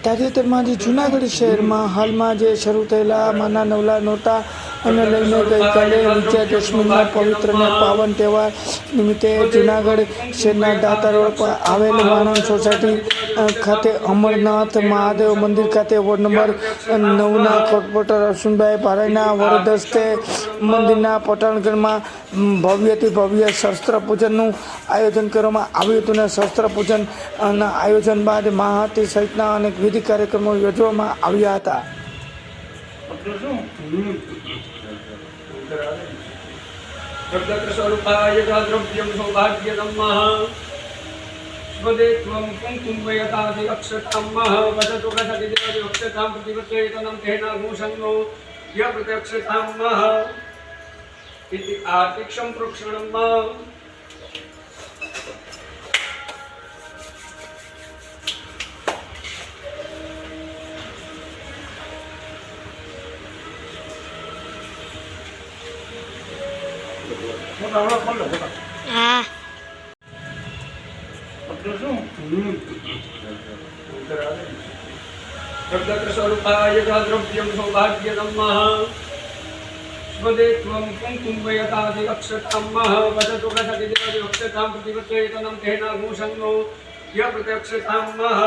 તાજેતરમાં જે જૂનાગઢ શહેરમાં હાલમાં જે શરૂ થયેલા માના નવલા નોરતા અને લઈને ગઈકાલે વિજયાદશમીના પવિત્ર અને પાવન તહેવાર નિમિત્તે જૂનાગઢ શહેરના દાતા રોડ પર આવેલ વાણંદ સોસાયટી ખાતે અમરનાથ મહાદેવ મંદિર ખાતે વોર્ડ નંબર 9ના કોર્પોરેટર અશ્વિનભાઈ ભારેના વરદસ્તે મંદિરના પટાંગણમાં ભવ્યથી ભવ્ય શસ્ત્ર પૂજનનું આયોજન કરવામાં આવ્યું હતું અને શસ્ત્ર પૂજનના આયોજન બાદ મહાઆરતી સહિતના અનેક વિધિ કાર્યક્રમો યોજવામાં આવ્યા હતા. स्वरूपाय द्रव्यं सौभाग्यदम्मः स्वदे त्वं कुङ्कुमयतादि अक्षताम्मः वदतु गतति देवि अक्षतां प्रतिपत्तयतनं तेनागुसंगो य प्रत्यक्षताम्मः इति आर्तिक्षं प्रोक्षणम् स्वरूपाय द्रव्यं सौभाग्यदम्मः स्वदे त्वं कुङ्कुमयतादि अक्षताम्मः वदतु गतति देवि अक्षतां प्रतिपत्तयतनं तेनागुसंगो य प्रत्यक्षताम्मः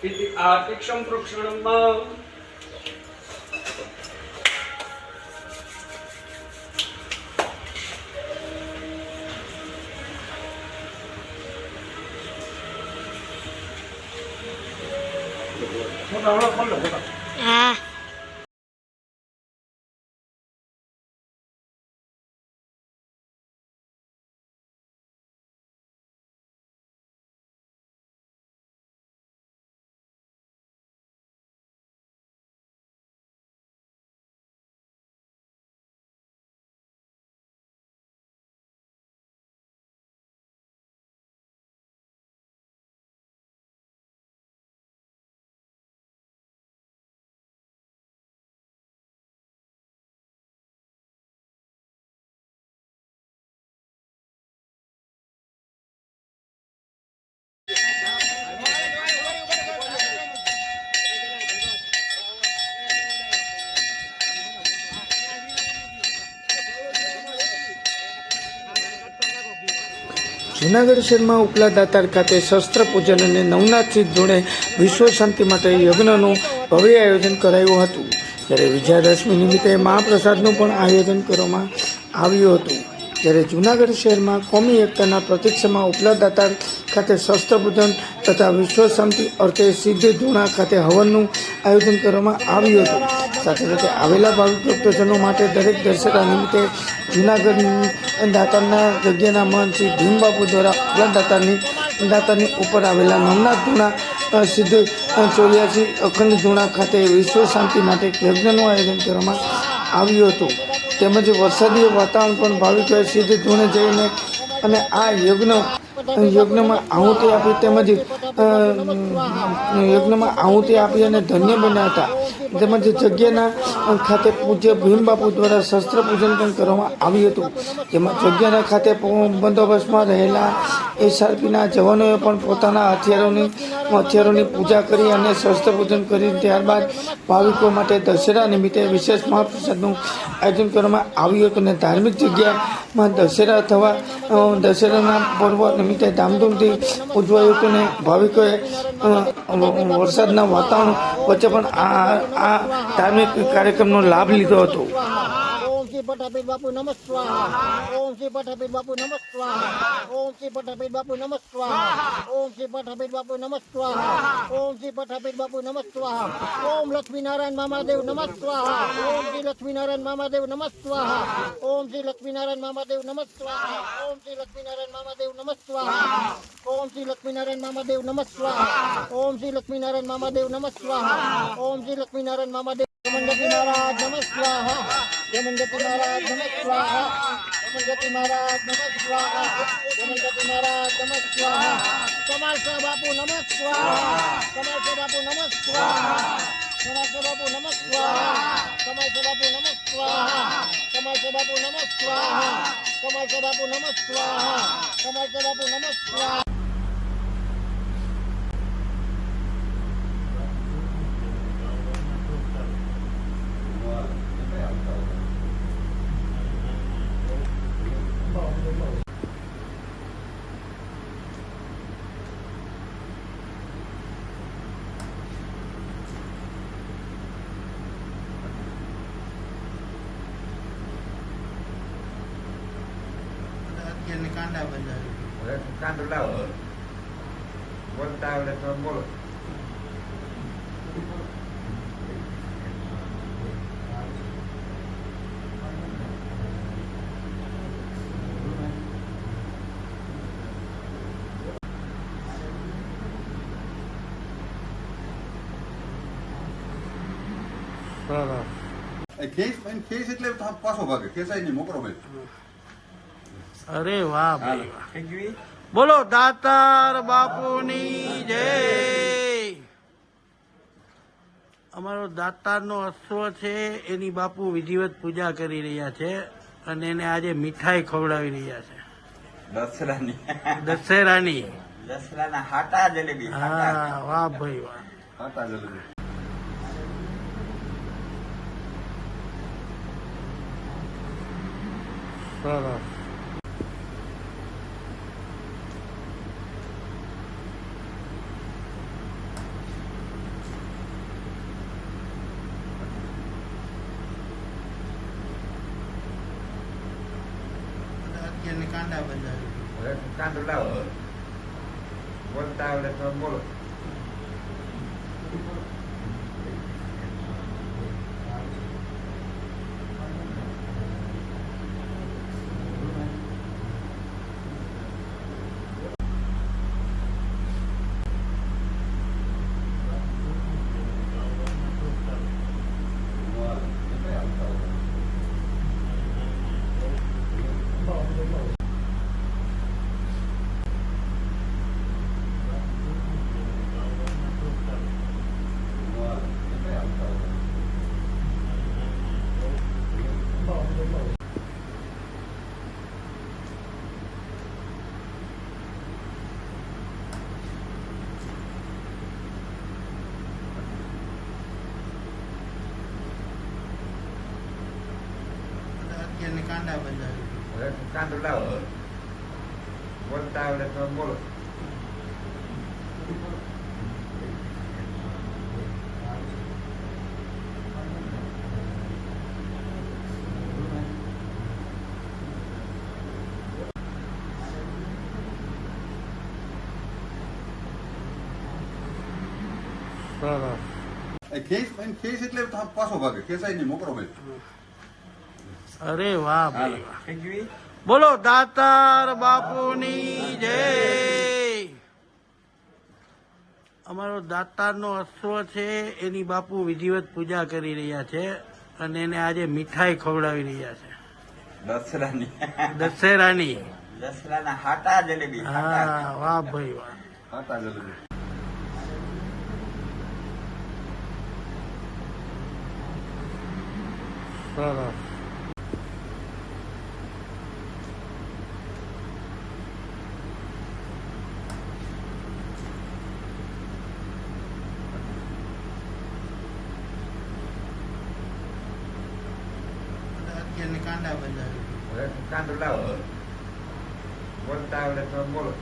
इति आर्तिक्षं प्रोक्षणम् જૂનાગઢ શહેરમાં ઉપલા દાતાર ખાતે શસ્ત્ર પૂજન અને નવનાથજી ધૂણે વિશ્વ શાંતિ માટે યજ્ઞનું ભવ્ય આયોજન કરાયું હતું. જ્યારે વિજયાદશમી નિમિત્તે મહાપ્રસાદનું પણ આયોજન કરવામાં આવ્યું હતું. જ્યારે જૂનાગઢ શહેરમાં કોમી એકતાના પ્રતીક્ષામાં ઉપલા દાતાર ખાતે શસ્ત્ર પૂજન તથા વિશ્વ શાંતિ અર્થે સિદ્ધ ધૂણા ખાતે હવનનું આયોજન કરવામાં આવ્યું હતું. સાથે સાથે આવેલા ભાવિક ભક્તજનો માટે દરેક દશેરા નિમિત્તે જૂનાગઢ દાતારના જગ્યાના મહંત શ્રી ભીમબાપુ દ્વારા ઉપલા દાતારની ઉપર આવેલા નવનાથ ધૂણા સિદ્ધ 84 અખંડ ધૂણા ખાતે વિશ્વ શાંતિ માટે યજ્ઞનું આયોજન કરવામાં આવ્યું હતું. તેમજ વરસાદી વાતાવરણ પણ ભાવિકોએ સિદ્ધ ધૂણે જઈને અને આ યજ્ઞમાં આહુતિ આપી તેમજ યજ્ઞમાં આહુતિ આપી અને ધન્ય બન્યા હતા. તેમજ જગ્યાના ખાતે પૂજ્ય ભીમબાપુ દ્વારા શસ્ત્ર પૂજન પણ કરવામાં આવ્યું હતું. જેમાં જગ્યાના ખાતે બંદોબસ્તમાં રહેલા એસઆરપીના જવાનોએ પણ પોતાના હથિયારોની પૂજા કરી અને શસ્ત્ર પૂજન કરી ત્યારબાદ ભાવિકો માટે દશેરા નિમિત્તે વિશેષ મહાપ્રસાદનું આયોજન કરવામાં આવ્યું હતું. અને ધાર્મિક જગ્યામાં દશેરાના પર્વ નિમિત્તે ધામધૂમથી ઉજવાયું હતું. અને ભાવિકોએ વરસાદના વાતાવરણ વચ્ચે પણ આ ધાર્મિક કાર્યક્રમનો લાભ લીધો હતો. ओम श्री पटापीठ बापू नमः स्वाहा। ओम श्री पटापीठ बापू नमः स्वाहा। ओम श्री पटापीठ बापू नमः स्वाहा। ओम श्री पटापीठ बापू नमः स्वाहा। ओम श्री पटापीठ बापू नमः स्वाहा। ओम लक्ष्मी नारायण मामादेव नमः स्वाहा। ओम श्री लक्ष्मी नारायण मामादेव नमः स्वाहा। ओम श्री लक्ष्मी नारायण मामादेव नमः स्वाहा। ओम श्री लक्ष्मी नारायण मामादेव नमः स्वाहा। ओम श्री लक्ष्मी नारायण मामादेव नमः स्वाहा। ओम श्री लक्ष्मी नारायण मामादेव नमः स्वाहा। ओम श्री लक्ष्मी नारायण मामादेव मंडपी महाराज नमः स्वाहा। मंडपी महाराज नमः स्वाहा। मंडपी महाराज नमः स्वाहा। मंडपी महाराज नमः स्वाहा। कमल से बापू नमः स्वाहा। कमल से बापू नमः स्वाहा। कमल से बापू नमः स्वाहा। कमल से बापू नमः स्वाहा। कमल से बापू नमः स्वाहा। कमल से बापू नमः स्वाहा। कमल से बापू नमः स्वाहा। કાંડા બંધાવી. હવે કાંદો લાવો બોલતા આવડે તો બોલો. ખેસ એટલે પાછો ભાગે ખેસાઈ નહીં મોકરો ભાઈ. અરે વાહ ભાઈ વાહ. બોલો દાતાર બાપુની જય. અમારો દાતારનો અશ્વ છે એની બાપુ વિધિવત પૂજા કરી રહ્યા છે અને એને આજે મીઠાઈ ખવડાવી રહ્યા છે દસરાની દશેરાની. દસરાના હાટા જલેબી. હા વાહ ભાઈ વાહ. આટા જલેબી. સરસ. અત્યારની કાંડા બંધાવી. હવે કાંદો લાવો બોલતા આવડે તો બોલો. અત્યારની કાંડા બંધાવી. હવે કાંદો લાવો બોલતા આવડે તો બોલો. સરસ. ખેસ એટલે પાછો ભાગે ખેસાઈ નહીં મોકરો ભાઈ. અરે વાહ ભાઈ વાહ. બોલો દાતાર બાપુની જય. અમારો દાતારનો અશ્વ છે એની બાપુ વિધિવત પૂજા કરી રહ્યા છે અને એને આજે મીઠાઈ ખવડાવી રહ્યા છે દસરાની દશેરાની. દસરાના હાટા જલેબી. હા વાહ ભાઈ વાહ. આટા જલેબી. સરસ. અત્યારની કાંડા બંધાવી. હવે કાંદો લાવો બોલતા આવડે તો બોલો.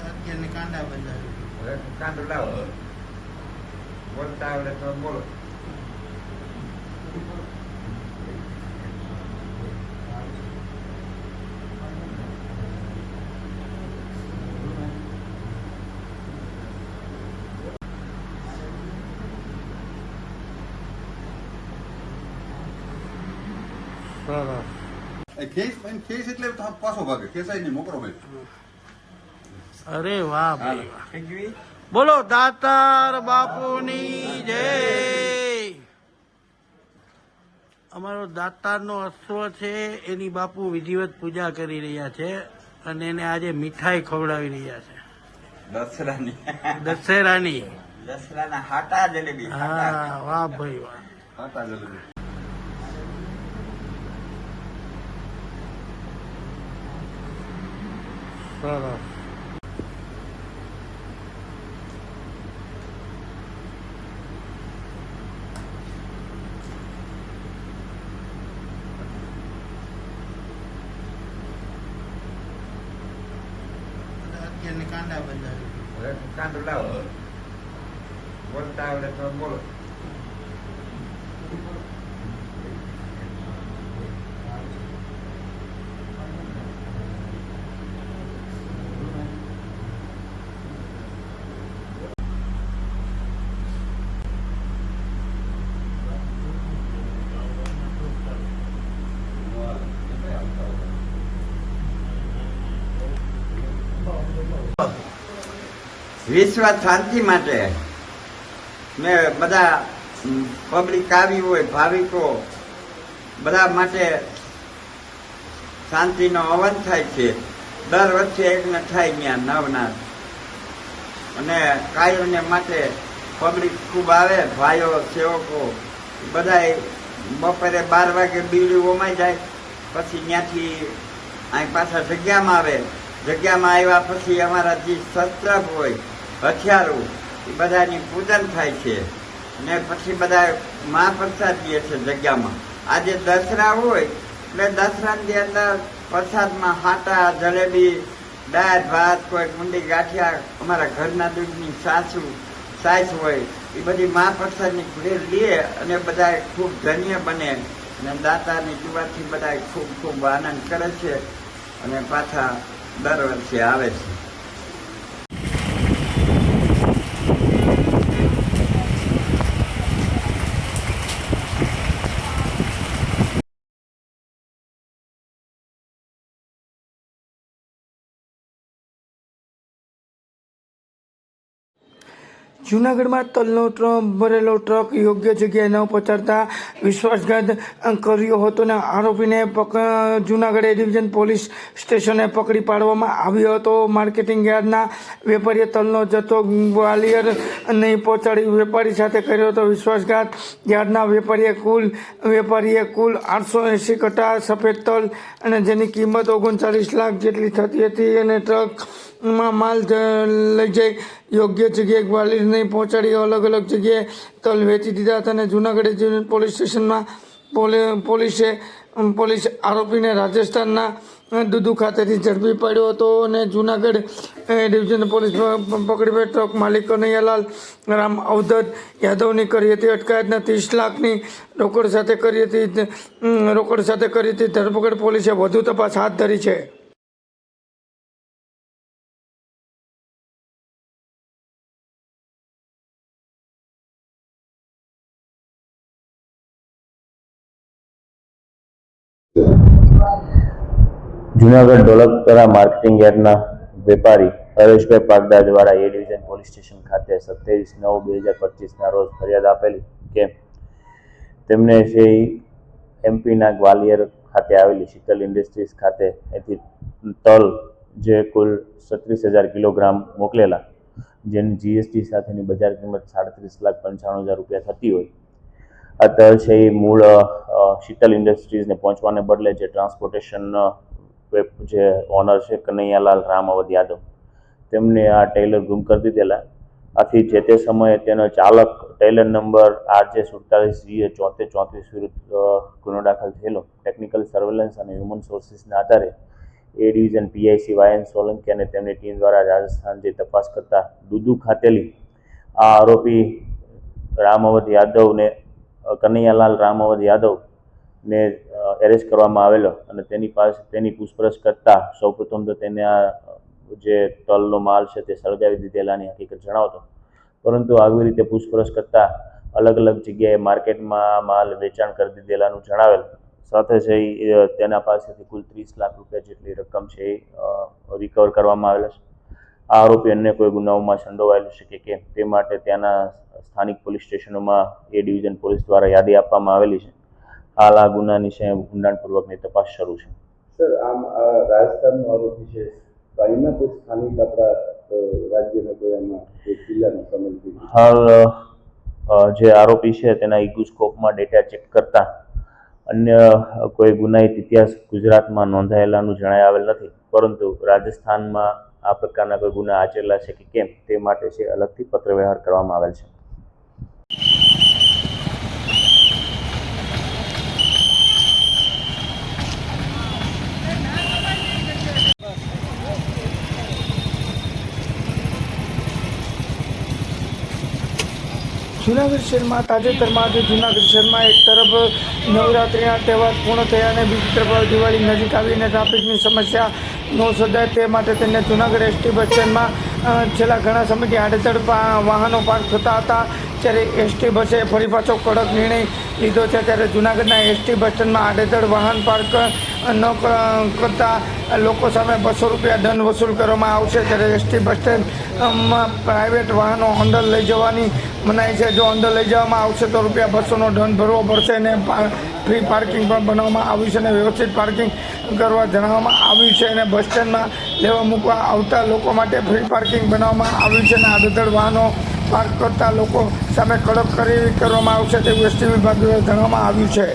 અત્યારની કાંડા બંધાવી. હવે કાંદો લાવો બોલતા આવડે તો બોલો. સરસ. ખેસ એટલે પાછો ભાગે ખેસાઈ નહીં મોકરો ભાઈ. અરે વાહ ભાઈ વાહ. બોલો દાતાર બાપુની જય. અમારો દાતારનો અશ્વ છે એની બાપુ વિધિવત પૂજા કરી રહ્યા છે અને એને આજે મીઠાઈ ખવડાવી રહ્યા છે દસરાની દશેરાની. દસરાના હાટા જલેબી હા, વાહ ભાઈ વાહ. આટા જલેબી. સરસ. અત્યારની કાંડા બંધાવી. હવે કાંદો લાવો બોલતા આવડે તો બોલો. વિશ્વ શાંતિ માટે મેં બધા પબ્લિક આવી હોય ભાવિકો બધા માટે શાંતિનો હવન થાય છે. દર વર્ષે એકને થાય ત્યાં નવનાથ અને કાયોને માટે પબ્લિક ખૂબ આવે. ભાઈઓ સેવકો બધા બપોરે 12 વાગે બીડી ઓમાઈ જાય પછી ત્યાંથી અહીં પાછા જગ્યામાં આવે. જગ્યામાં આવ્યા પછી અમારા જે શસ્ત્ર હોય હથિયારો એ બધાની પૂજન થાય છે ને પછી બધા મહાપ્રસાદ દે છે જગ્યામાં. આજે દસરા હોય એટલે દસરાની અંદર પ્રસાદમાં હાટા જલેબી દાળ ભાત કોઈ ઊંડી ગાંઠિયા અમારા ઘરના દૂધની સાસ હોય એ બધી મહાપ્રસાદની ભેટ લે અને બધા ખૂબ ધન્ય બને અને દાતાની દુઆથી બધા ખૂબ ખૂબ આનંદ કરે છે અને પાછા દર વર્ષે આવે છે. જૂનાગઢમાં તલનો ભરેલો ટ્રક યોગ્ય જગ્યાએ ન પહોંચાડતા વિશ્વાસઘાત કર્યો હતો અને આરોપીને જૂનાગઢ એ ડિવિઝન પોલીસ સ્ટેશને પકડી પાડવામાં આવ્યો હતો. માર્કેટિંગ યાર્ડના વેપારીએ તલનો જથ્થો ગ્વાલિયર નહીં પહોંચાડી વેપારી સાથે કર્યો હતો વિશ્વાસઘાત. યાર્ડના વેપારીએ કુલ 880 કટ્ટા સફેદ તલ અને જેની કિંમત 39 લાખ જેટલી થતી હતી અને ટ્રકમાં માલ લઈ જઈ યોગ્ય જગ્યાએ ગ્વાલિયર નહીં પહોંચાડી અલગ અલગ જગ્યાએ તલ વેચી દીધા હતા અને જૂનાગઢ પોલીસ સ્ટેશનમાં પોલીસ આરોપીને રાજસ્થાનના દુદુ ખાતેથી ઝડપી પાડ્યો હતો અને જૂનાગઢ ડિવિઝન પોલીસ પકડી ટ્રક માલિક કનૈયાલાલ રામ અવધર યાદવની કરી હતી અટકાયતના 30 લાખની રોકડ સાથે કરી હતી ધરપકડ. પોલીસે વધુ તપાસ હાથ ધરી છે. જૂનાગઢ દોલતપરા માર્કેટિંગ યાર્ડના વેપારી હરેશભાઈ પાગડા દ્વારા એ ડિવિઝન પોલીસ સ્ટેશન ખાતે 27/9/2025ના રોજ ફરિયાદ આપેલી કે તેમને એમપીના ગ્વાલિયર ખાતે આવેલી શીતલ ઇન્ડસ્ટ્રીઝ ખાતે એથી તલ જે કુલ 36,000 કિલોગ્રામ મોકલેલા જેની જીએસટી સાથેની બજાર કિંમત 37,95,000 રૂપિયા થતી હોય. આ તલ છે એ મૂળ શીતલ ઇન્ડસ્ટ્રીઝને પહોંચવાને બદલે જે ટ્રાન્સપોર્ટેશન જે ઓનર છે કનૈયાલાલ રામાવત યાદવ તેમને આ ટેલર ગુમ કરી દીધેલા. આથી જે તે સમયે તેનો ચાલક ટેલર નંબર RJ47G7434 વિરુદ્ધ ગુનો દાખલ થયેલો. ટેકનિકલ સર્વેલન્સ અને હ્યુમન સોર્સિસના આધારે એ ડિવિઝન PIC YN સોલંકી અને તેમની ટીમ દ્વારા રાજસ્થાન જે તપાસ કરતા દુદુ ખાતેલી આ આરોપી રામાવત યાદવને કનૈયાલાલ રામાવત યાદવને એરેસ્ટ કરવામાં આવેલો અને તેની પૂછપરછ કરતા સૌપ્રથમ તો તેને આ જે તલનો માલ છે તે સળગાવી દીધેલાની હકીકત જણાવતો, પરંતુ આવી રીતે પૂછપરછ કરતા અલગ અલગ જગ્યાએ માર્કેટમાં માલ વેચાણ કરી દીધેલાનું જણાવેલ. સાથે છે તેના પાસેથી કુલ 30 લાખ રૂપિયા જેટલી રકમ છે એ રિકવર કરવામાં આવેલા છે. આ આરોપી અન્ય કોઈ ગુનાઓમાં સંડોવાયેલો છે કે કેમ તે માટે ત્યાંના સ્થાનિક પોલીસ સ્ટેશનોમાં એ ડિવિઝન પોલીસ દ્વારા યાદી આપવામાં આવેલી છે. હાલ આ ગુનાની છે ઊંડાણપૂર્વકની તપાસ શરૂ છે. સર આમ રાજસ્થાનનો આરોપી છે તો અહીંના કોઈ સ્થાનિક આપણા રાજ્યના કોઈ આમાં કોઈ જિલ્લાનો સંબંધિત હાલ જે આરોપી છે તેના ઇગોસ્કોપમાં ડેટા ચેક કરતા અન્ય કોઈ ગુનાહિત ઇતિહાસ ગુજરાતમાં નોંધાયેલાનું જણાઈ આવેલ નથી, પરંતુ રાજસ્થાનમાં આ પ્રકારના કોઈ ગુના આચરેલા છે કે કેમ તે માટે છે અલગથી પત્રવ્યવહાર કરવામાં આવેલ છે. જૂનાગઢ શહેરમાં તાજેતરમાં આજે જૂનાગઢ શહેરમાં એક તરફ નવરાત્રિના તહેવાર પૂર્ણ થયા અને બીજી તરફ દિવાળી નજીક આવીને ટ્રાફિકની સમસ્યા ન સર્જાય તે માટે તેને જૂનાગઢ એસટી બસ સ્ટેન્ડમાં છેલ્લા ઘણા સમયથી આડેધડ વાહનો પાર્ક થતા હતા. ત્યારે એસટી બસે ફરી પાછો કડક નિર્ણય લીધો છે. ત્યારે જૂનાગઢના એસટી બસ સ્ટેન્ડમાં આડેધડ વાહન પાર્ક ન કરતા લોકો સામે 200 રૂપિયા દંડ વસૂલ કરવામાં આવશે. ત્યારે એસટી બસ સ્ટેન્ડમાં પ્રાઇવેટ વાહનો અંદર લઈ જવાની મનાઈ છે. જો અંદર લઈ જવામાં આવશે તો ₹200નો દંડ ભરવો પડશે અને ફ્રી પાર્કિંગ પણ બનાવવામાં આવ્યું છે અને વ્યવસ્થિત પાર્કિંગ કરવા જણાવવામાં આવ્યું છે. અને બસ સ્ટેન્ડમાં લેવા મૂકવા આવતા લોકો માટે ફ્રી પાર્કિંગ બનાવવામાં આવ્યું છે અને આડેધડ વાહનો પાર્ક કરતા લોકો સામે કડક કરવામાં આવશે તેવું એસટી વિભાગ દ્વારા જણાવવામાં આવ્યું છે.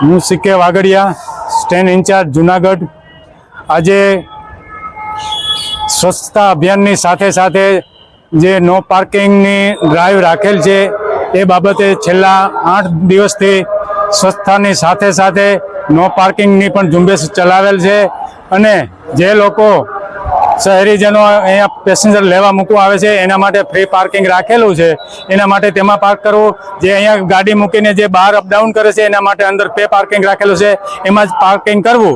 હું CK Vagadiya, stand in charge Junagadh. આજે સ્વચ્છતા અભિયાનની સાથે સાથે જે નો પાર્કિંગની ડ્રાઈવ રાખેલ છે એ બાબતે છેલ્લા 8 દિવસથી સ્વચ્છતાની સાથે સાથે નો પાર્કિંગની પણ ઝુંબેશ ચલાવેલ છે. અને જે લોકો શહેરીજનો અહીંયા પેસેન્જર લેવા મૂકવા આવે છે એના માટે ફ્રી પાર્કિંગ રાખેલું છે. એના માટે તેમાં પાર્ક કરવું, જે અહીંયા ગાડી મૂકીને જે બહાર અપડાઉન કરે છે એના માટે અંદર પે પાર્કિંગ રાખેલું છે, એમાં જ પાર્કિંગ કરવું.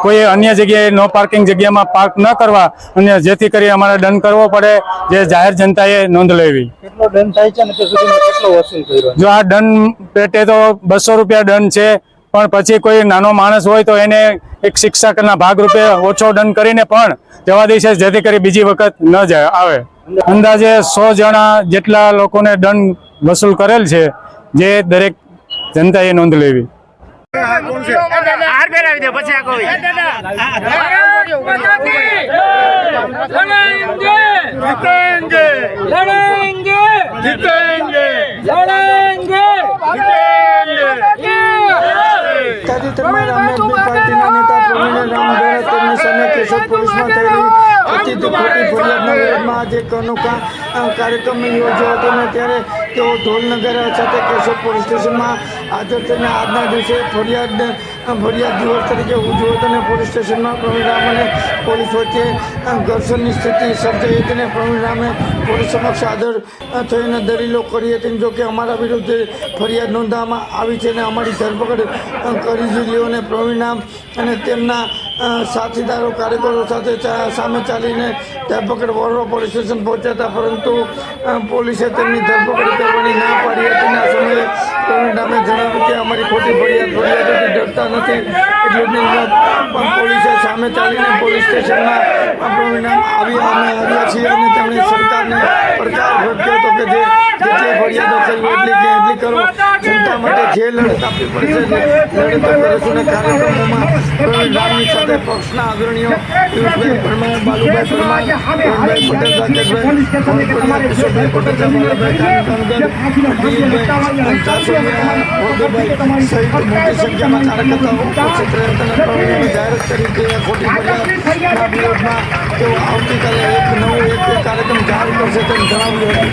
કોઈ અન્ય જગ્યાએ નો પાર્કિંગ જગ્યામાં પાર્ક ન કરવા, અને જેથી કરી અમારે દંડ કરવો પડે, જે જાહેર જનતાએ નોંધ લેવી. કેટલો દંડ થાય છે અને તે સુધીમાં કેટલો વસૂલ કર્યો? જો આ દંડ પેટે તો 200 રૂપિયા દંડ છે, પણ પછી કોઈ નાનો માણસ હોય તો એને એક શિક્ષકના ભાગરૂપે ઓછો દંડ કરીને પણ જવા દે છે, જેથી કરી બીજી વખત ન જાય આવે. અંદાજે 100 જણા જેટલા લોકોને દંડ વસૂલ કરેલ છે, જે દરેક જનતાએ નોંધ લેવી. તાજેતરમાં આમ આદમી પાર્ટીના નેતા પ્રવીણ રામ દ્વારા તેમની સામે કેશોદ પોલીસમાં થયેલી કથિત ખોટી ફરિયાદના વિરોધમાં આજે એક અનોખા કાર્યક્રમ યોજ્યો હતો અને ત્યારે તેઓ ઢોલનગર સાથે કેશોદ પોલીસ સ્ટેશનમાં હાજર થઈને આજના દિવસે ફરિયાદ દિવસ તરીકે ઉજવ્યો હતો અને પોલીસ સ્ટેશનમાં પ્રવીણ રામ અને પોલીસ વચ્ચે ઘર્ષણની સ્થિતિ સર્જાઈ હતી અને પ્રવીણ રામે પોલીસ સમક્ષ હાજર થઈને દલીલો કરી હતી. જો કે અમારા વિરુદ્ધ ફરિયાદ નોંધવામાં આવી છે અને અમારી ધરપકડ કરી લીધી અને પ્રવીણ રામ અને તેમના સાથીદારો કાર્યકરો સાથે સામે ચાલીને ધરપકડ વડોદરા પોલીસ સ્ટેશન પહોંચ્યા હતા, પરંતુ પોલીસે તેમની ધરપકડ કરવાની ના પાડી હતી. આ સમયે પ્રવીણ રામે જણાવ્યું કે અમારી ખોટી ફરિયાદોથી ડરતા નથી, એટલું જ નહીં પણ પોલીસે સામે ચાલીને પોલીસ સ્ટેશનમાં પ્રવીણ રામ આવ્યા છીએ અને તેમણે સરકારને પડકાર ફેંક્યો હતો કે જે જેટલી ફરિયાદો કરવી એટલી કરો, જનતા માટે જે લડત આપવી પડશે લડતો કરીશું. અને કાર્યક્રમોમાં પ્રવીણ રામની સાથે પક્ષના અગ્રણીઓ પિયુષભાઈ પરમાર, બાલુભાઈ પરમાર, પ્રવીણભાઈ પટેલ, રાકેશભાઈ કિશોરભાઈ પટેલ, બાલાભાઈ જાસોડિયા સહિત મોટી સંખ્યામાં કાર્યકર્તાઓ ઉપસ્થિત રહ્યા હતા. પ્રવીણે જાહેરાત કરી કે ખોટી ફરિયાદના વિરોધમાં તેઓ આવતીકાલે એક કાર્યક્રમ જાહેર કરશે તેમ જણાવ્યું હતું.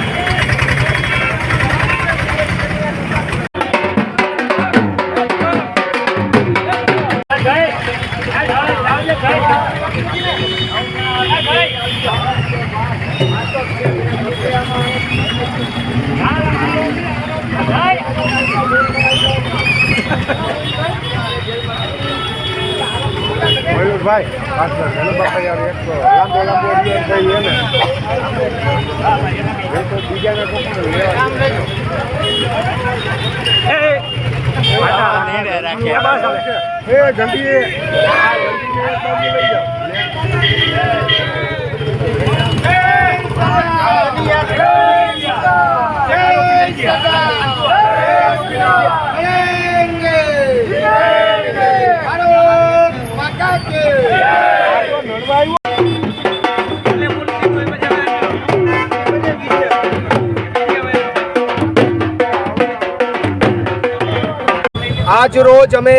આજ રોજ અમે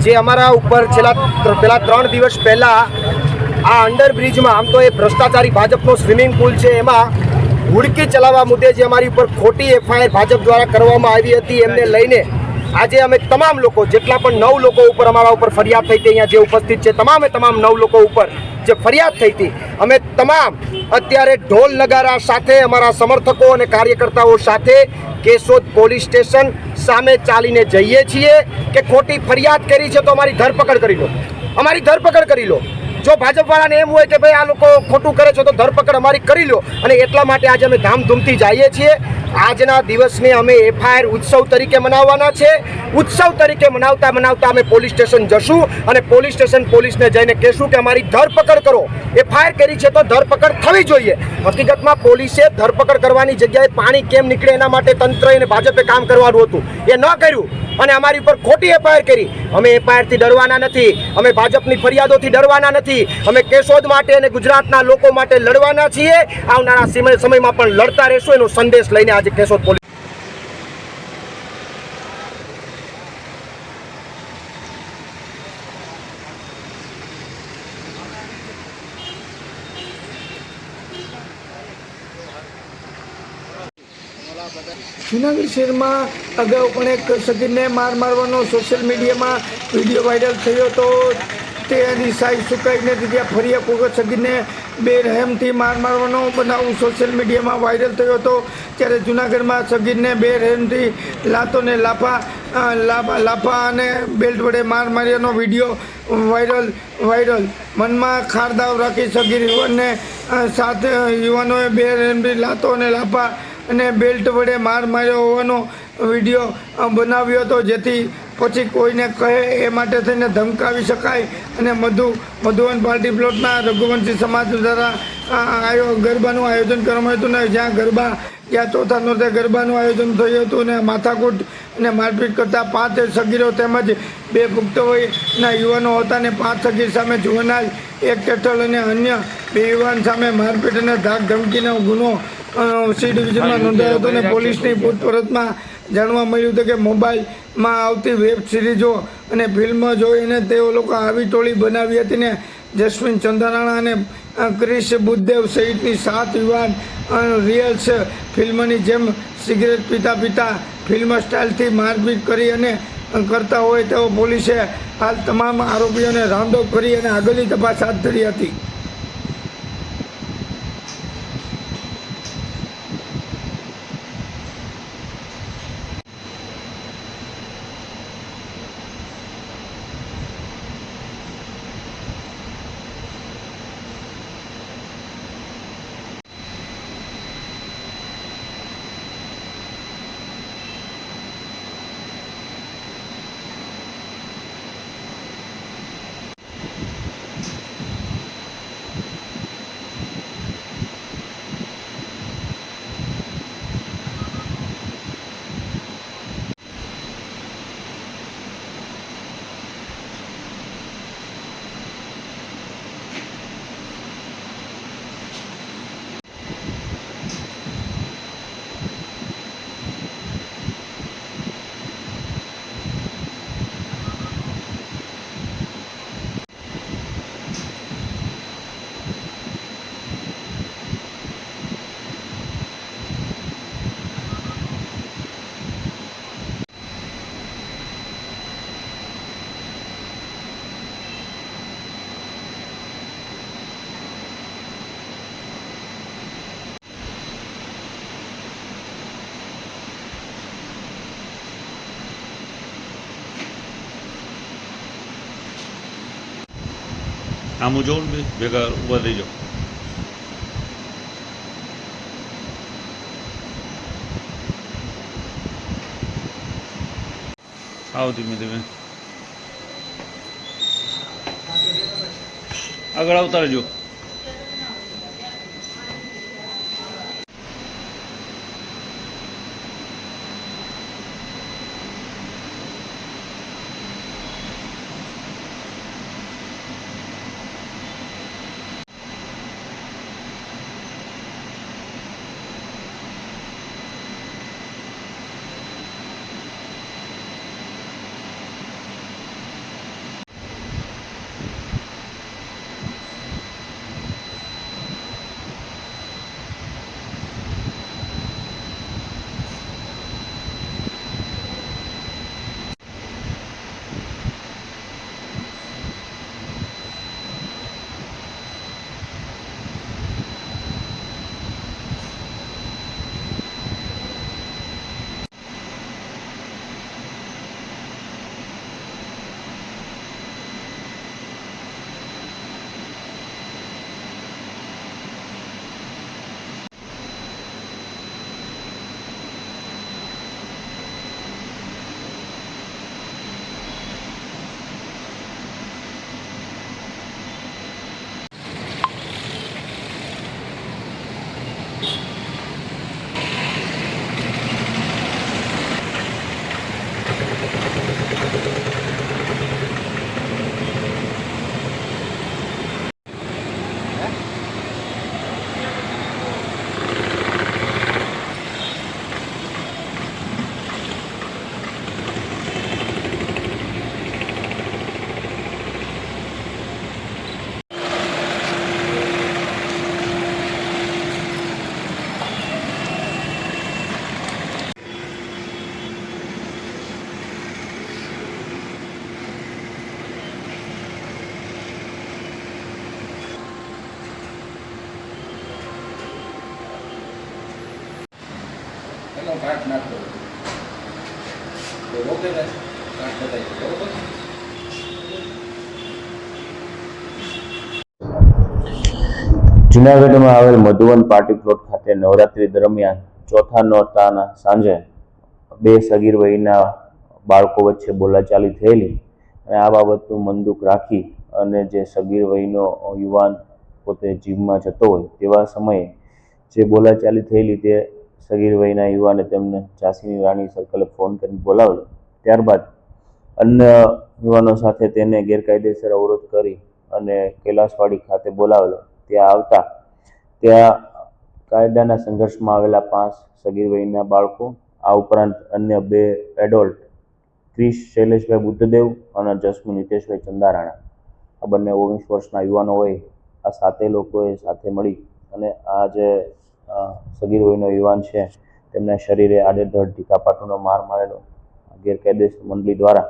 જે અમારા ઉપર પેલા 3 દિવસ પહેલાં આ અંડરબ્રિજમાં, આમ તો એ ભ્રષ્ટાચારી ભાજપનો સ્વિમિંગ પુલ છે, એમાં હુડકી ચલાવવા મુદ્દે જે અમારી ઉપર ખોટી એફઆઈઆર ભાજપ દ્વારા કરવામાં આવી હતી, એમને લઈને આજે અમે તમામ લોકો, જેટલા પણ 9 લોકો ઉપર અમારા ઉપર ફરિયાદ થઈ હતી, અહીંયા જે ઉપસ્થિત છે તમામ 9 લોકો ઉપર જે ફરિયાદ થઈ હતી, અમે તમામ અત્યારે ઢોલ નગારા સાથે અમારા સમર્થકો અને કાર્યકર્તાઓ સાથે કેશોદ પોલીસ સ્ટેશન સામે ચાલીને જઈએ છીએ કે ખોટી ફરિયાદ કરી છે તો અમારી ધરપકડ કરી લો, અમારી ધરપકડ કરી લો. જો ભાજપવાળાને એમ હોય કે ભાઈ આ લોકો ખોટું કરે છે તો ધરપકડ અમારી કરી લો, અને એટલા માટે આજે અમે ધામધૂમથી જઈએ છીએ. આજના દિવસને અમે એફઆઈઆર ઉત્સવ તરીકે મનાવવાના છે. ઉત્સવ તરીકે મનાવતા અમે પોલીસ સ્ટેશન જશું અને પોલીસ સ્ટેશન પોલીસને જઈને કહેશું કે અમારી ધરપકડ કરો. એફઆઈઆર કરી છે તો ધરપકડ થવી જોઈએ. હકીકતમાં પોલીસે ધરપકડ કરવાની જગ્યાએ પાણી કેમ નીકળે એના માટે તંત્ર અને ભાજપે કામ કરવાનું હતું, એ ન કર્યું અને અમારી ઉપર ખોટી એફઆઈઆર કરી. અમે એફઆઈઆરથી ડરવાના નથી, અમે ભાજપની ફરિયાદોથી ડરવાના નથી, અમે કેશોદ માટે અને ગુજરાતના લોકો માટે લડવાના છીએ. આવનારા સમયમાં પણ લડતા રહેશું, એનો સંદેશ લઈને આજે કેશોદ પોલીસ જૂનાગઢ શહેરમાં અગાઉ પણ એક સગીરને મારવાનો સોશિયલ મીડિયામાં વિડીયો વાયરલ થયો હતો. તેની સાઈ સુકાઈને ત્યાં ફરી એક વખત સગીરને બેરહેમથી મારવાનો બનાવ સોશિયલ મીડિયામાં વાયરલ થયો હતો. ત્યારે જૂનાગઢમાં સગીરને બેરહેમથી લાતોને લાફા અને બેલ્ટ વડે માર્યાનો વિડીયો વાયરલ. મનમાં ખારદાવ રાખી સગીર યુવાનને 7 યુવાનોએ બેરહેમથી લાતો અને લાફા અને બેલ્ટ વડે માર્યો હોવાનો વિડીયો બનાવ્યો હતો, જેથી પછી કોઈને કહે એ માટે થઈને ધમકાવી શકાય. અને મધુવન પાર્ટી પ્લોટના રઘુવંશી સમાજ દ્વારા ગરબાનું આયોજન કરવામાં હતું ને જ્યાં ચોથા નોરતે ગરબાનું આયોજન થયું હતું અને માથાકૂટ અને મારપીટ કરતા 5 સગીરો તેમજ 2 પુખ્ત વયના યુવાનો હતા અને 5 સગીર સામે જુવેનાઇલ 1 ટેટલ અને અન્ય 2 યુવાન સામે મારપીટ અને ધાક ધમકીનો ગુનો સી ડિવિઝનમાં નોંધાયો હતો. અને પોલીસની પૂછપરછમાં જાણવા મળ્યું હતું કે મોબાઈલમાં આવતી વેબ સિરીઝો અને ફિલ્મો જોઈને તેઓ લોકો આવી ટોળી બનાવી હતી ને જસ્મીન ચંદ્રાણા અને ક્રિશ બુદ્ધદેવ સહિતની 7 યુવાન રિયલ્સ ફિલ્મની જેમ સિગરેટ પીતા પીતા ફિલ્મ સ્ટાઇલથી મારપીટ કરી અને કરતા હોય તેવો પોલીસે હાલ તમામ આરોપીઓને રાઉન્ડ અપ કરી અને આગળની તપાસ હાથ ધરી હતી. આમ જોઉં ને ભેગા ઊભા થઈ જાઓ. આવો ધીમે ધીમે આગળ આવતા રહેજો. જૂનાગઢમાં આવેલ મધુવન પાર્ટી પ્લોટ ખાતે નવરાત્રી દરમિયાન ચોથા નોરતાના સાંજે 2 સગીર વયના બાળકો વચ્ચે બોલાચાલી થયેલી અને આ બાબતનું મનદુખ રાખી અને જે સગીર વયનો યુવાન પોતે જીમમાં જતો હોય તેવા સમયે જે બોલાચાલી થયેલી તે સગીર વયના યુવાને તેમને ઝાંસીની રાણી સર્કલે ફોન કરીને બોલાવેલો. ત્યારબાદ અન્ય યુવાનો સાથે તેને ગેરકાયદેસર અવરોધ કરી અને કૈલાસવાડી ખાતે બોલાવેલો. ત્યાં આવતા ત્યાં કાયદાના સંઘર્ષમાં આવેલા 5 સગીર વયના બાળકો, આ ઉપરાંત અન્ય 2 એડોલ્ટ, ક્રિશ શૈલેષભાઈ બુદ્ધદેવ અને જસમુ નીતેશભાઈ ચંદારાણા, આ બંને 19 વર્ષના યુવાનો હોય આ 7 લોકોએ સાથે મળી અને આ જે સગીર વયનો યુવાન છે તેમના શરીરે આડેધડ ટીકાપાટોનો માર મારેલો, ગેરકાયદેસર મંડળી દ્વારા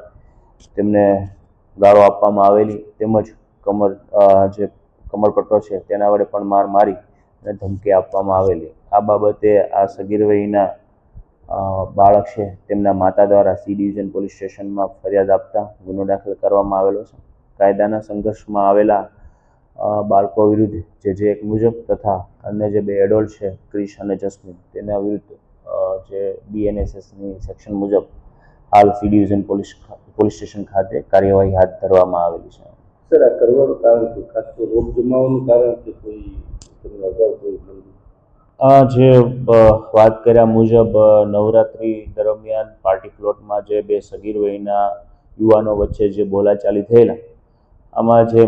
તેમને ગાળો આપવામાં આવેલી, તેમજ જે કમરપટ્ટો છે તેના વડે પણ માર મારી અને ધમકી આપવામાં આવેલી. આ બાબતે આ સગીર વયના બાળક છે તેમના માતા દ્વારા સી ડિવિઝન પોલીસ સ્ટેશનમાં ફરિયાદ આપતા ગુનો દાખલ કરવામાં આવેલો છે. કાયદાના સંઘર્ષમાં આવેલા બાળકો વિરુદ્ધ જે એક મુજબ તથા અન્ય જે 2 એડોલ્ટ છે ક્રિશ અને જસ્મીન તેના વિરુદ્ધ જે BNSSની સેક્શન મુજબ હાલ સી ડિવિઝન પોલીસ સ્ટેશન ખાતે કાર્યવાહી હાથ ધરવામાં આવેલી છે. સર, આ કરવાનું કારણ શું? ખાસ તો રોગ જમાવવાનું કારણ કે કોઈ તમને અગાઉ કોઈ જે વાત કર્યા મુજબ નવરાત્રી દરમિયાન પાર્ટી પ્લોટમાં જે 2 સગીર વયના યુવાનો વચ્ચે જે બોલાચાલી થયેલા, આમાં જે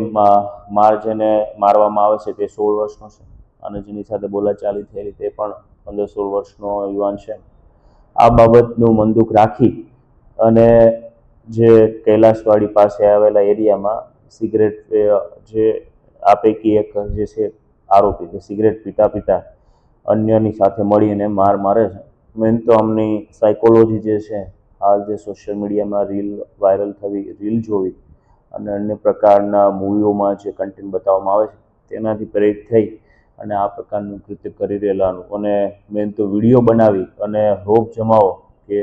માર જેને મારવામાં આવે છે તે 16 વર્ષનો છે અને જેની સાથે બોલાચાલી થયેલી તે પણ 15-16 વર્ષનો યુવાન છે. આ બાબતનું મનદુખ રાખી અને જે કૈલાસવાડી પાસે આવેલા એરિયામાં સિગરેટ જે આ પૈકી એક જે છે આરોપી તે સિગરેટ પીતા અન્યની સાથે મળીને માર મારે છે. મેન તો આમની સાયકોલોજી જે છે હાલ જે સોશિયલ મીડિયામાં રીલ વાયરલ થવી, રીલ જોવી અને અન્ય પ્રકારના મૂવીઓમાં જે કન્ટેન્ટ બતાવવામાં આવે છે તેનાથી પ્રેરિત થઈ અને આ પ્રકારનું કૃત્ય કરી રહેલાનું અને મેન તો વિડીયો બનાવી અને રોપ જમાવો કે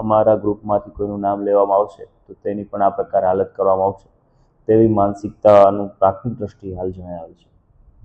અમારા ગ્રુપમાંથી કોઈનું નામ લેવામાં આવશે તો તેની પણ આ પ્રકાર હાલત કરવામાં આવશે તેવી માનસિકતાનું પ્રાથમિક દ્રષ્ટિએ હાલ જણાય આવે છે.